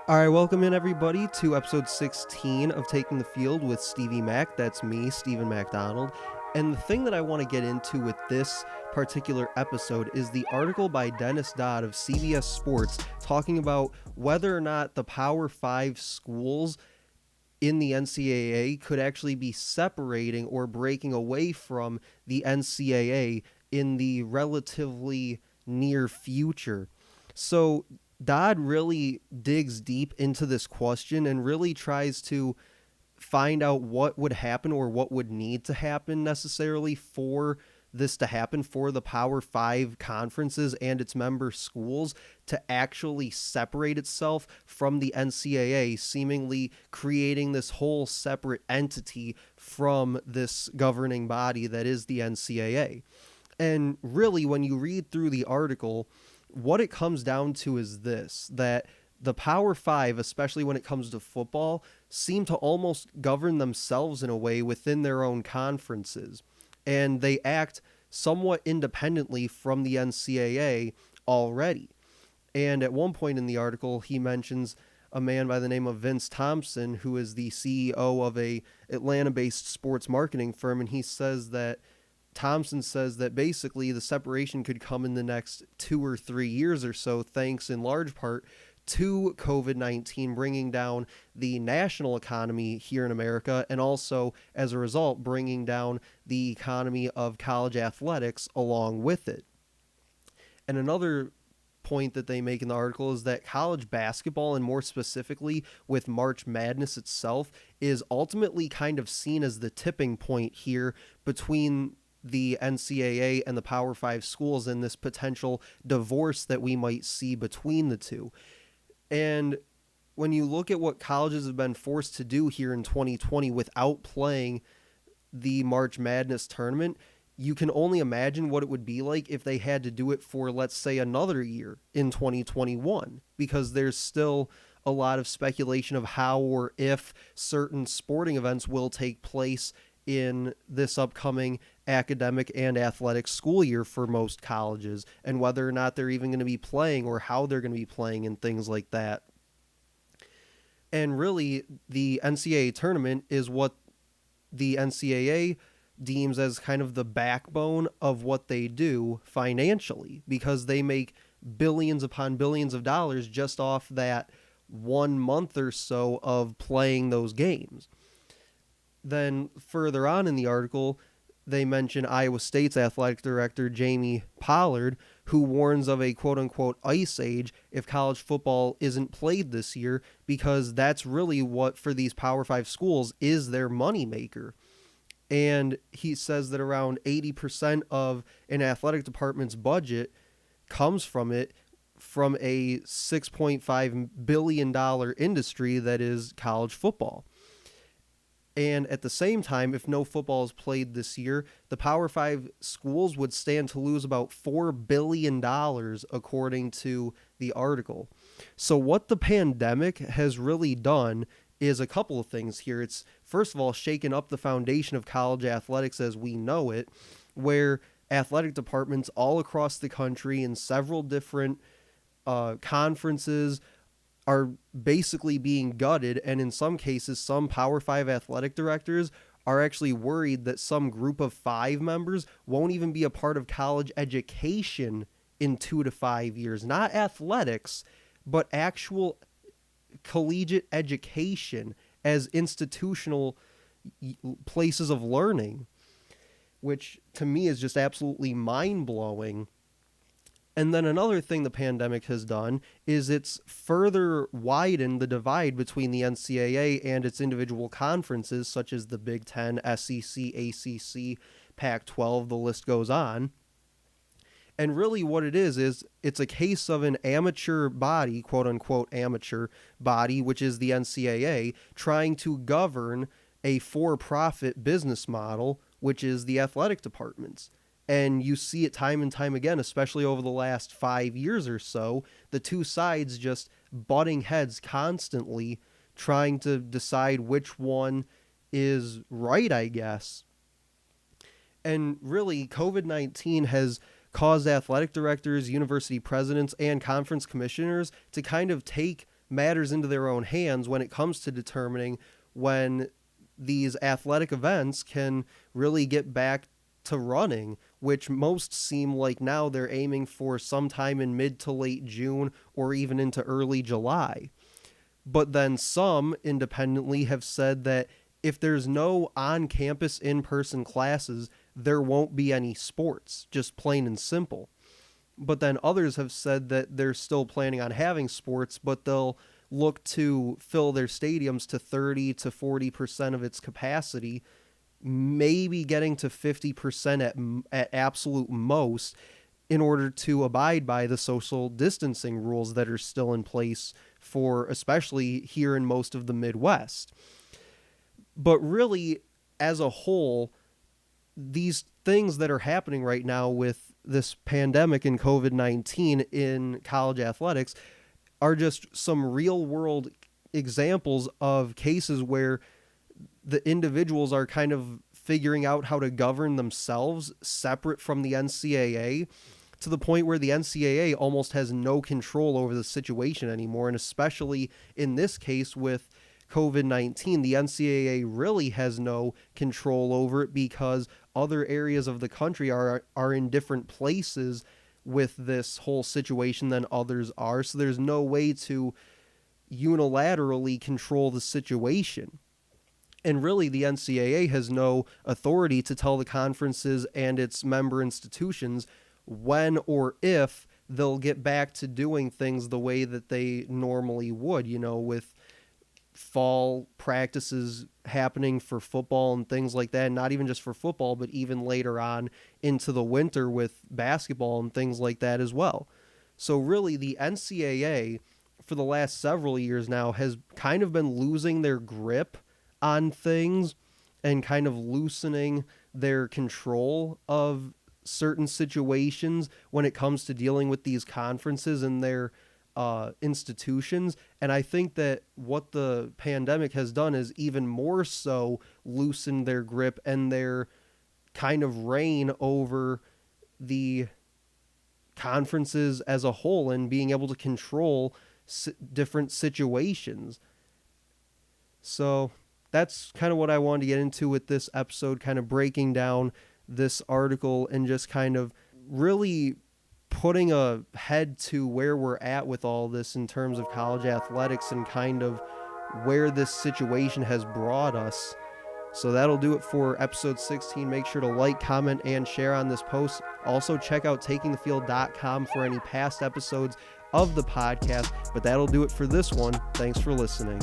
All right, welcome in everybody to episode 16 of Taking the Field with Stevie Mac. That's me, Stephen MacDonald. And the thing that I want to get into with this particular episode is the article by Dennis Dodd of CBS Sports talking about whether or not the Power 5 schools in the NCAA could actually be separating or breaking away from the NCAA in the relatively near future. So Dodd really digs deep into this question and really tries to find out what would happen or what would need to happen necessarily for this to happen for the Power 5 conferences and its member schools to actually separate itself from the NCAA, seemingly creating this whole separate entity from this governing body that is the NCAA. And really, when you read through the article, what it comes down to is this, that the Power 5, especially when it comes to football, seem to almost govern themselves in a way within their own conferences. And they act somewhat independently from the NCAA already. And at one point in the article, he mentions a man by the name of Vince Thompson, who is the CEO of a Atlanta-based sports marketing firm, and he says that Thompson says that basically the separation could come in the next 2 or 3 years or so, thanks in large part to COVID-19 bringing down the national economy here in America, and also, as a result, bringing down the economy of college athletics along with it. And another point that they make in the article is that college basketball, and more specifically with March Madness itself, is ultimately kind of seen as the tipping point here between the NCAA and the Power 5 schools and this potential divorce that we might see between the two. And when you look at what colleges have been forced to do here in 2020 without playing the March Madness tournament, you can only imagine what it would be like if they had to do it for, let's say, another year in 2021, because there's still a lot of speculation of how or if certain sporting events will take place in this upcoming academic and athletic school year for most colleges, and whether or not they're even going to be playing or how they're going to be playing and things like that. And really, the NCAA tournament is what the NCAA deems as kind of the backbone of what they do financially, because they make billions upon billions of dollars just off that 1 month or so of playing those games. Then further on in the article, they mention Iowa State's athletic director, Jamie Pollard, who warns of a quote-unquote ice age if college football isn't played this year, because that's really what, for these Power 5 schools, is their moneymaker. And he says that around 80% of an athletic department's budget comes from it, from a $6.5 billion industry that is college football. And at the same time, if no football is played this year, the Power 5 schools would stand to lose about $4 billion, according to the article. So what the pandemic has really done is a couple of things here. It's, first of all, shaken up the foundation of college athletics as we know it, where athletic departments all across the country in several different conferences are basically being gutted, and in some cases, some Power 5 athletic directors are actually worried that some group of 5 members won't even be a part of college education in 2 to 5 years. Not athletics, but actual collegiate education as institutional places of learning, which to me is just absolutely mind-blowing. And then another thing the pandemic has done is it's further widened the divide between the NCAA and its individual conferences, such as the Big Ten, SEC, ACC, Pac-12, the list goes on. And really what it is it's a case of an amateur body, quote-unquote amateur body, which is the NCAA, trying to govern a for-profit business model, which is the athletic departments. And you see it time and time again, especially over the last 5 years or so, the two sides just butting heads constantly, trying to decide which one is right, I guess. And really, COVID-19 has caused athletic directors, university presidents, and conference commissioners to kind of take matters into their own hands when it comes to determining when these athletic events can really get back to running, which most seem like now they're aiming for sometime in mid to late June or even into early July. But then some independently have said that if there's no on-campus in-person classes, there won't be any sports, just plain and simple. But then others have said that they're still planning on having sports, but they'll look to fill their stadiums to 30 to 40% of its capacity, maybe getting to 50% at absolute most, in order to abide by the social distancing rules that are still in place for especially here in most of the Midwest. But really, as a whole, these things that are happening right now with this pandemic and COVID-19 in college athletics are just some real world examples of cases where the individuals are kind of figuring out how to govern themselves separate from the NCAA, to the point where the NCAA almost has no control over the situation anymore. And especially in this case with COVID-19, the NCAA really has no control over it because other areas of the country are in different places with this whole situation than others are. So there's no way to unilaterally control the situation. And really, the NCAA has no authority to tell the conferences and its member institutions when or if they'll get back to doing things the way that they normally would, with fall practices happening for football and things like that. Not even just for football, but even later on into the winter with basketball and things like that as well. So really, the NCAA for the last several years now has kind of been losing their grip on things and kind of loosening their control of certain situations when it comes to dealing with these conferences and their institutions. And I think that what the pandemic has done is even more so loosened their grip and their kind of reign over the conferences as a whole and being able to control different situations. So that's kind of what I wanted to get into with this episode, kind of breaking down this article and just kind of really putting a head to where we're at with all this in terms of college athletics and kind of where this situation has brought us. So that'll do it for episode 16. Make sure to like, comment, and share on this post. Also, check out takingthefield.com for any past episodes of the podcast. But that'll do it for this one. Thanks for listening.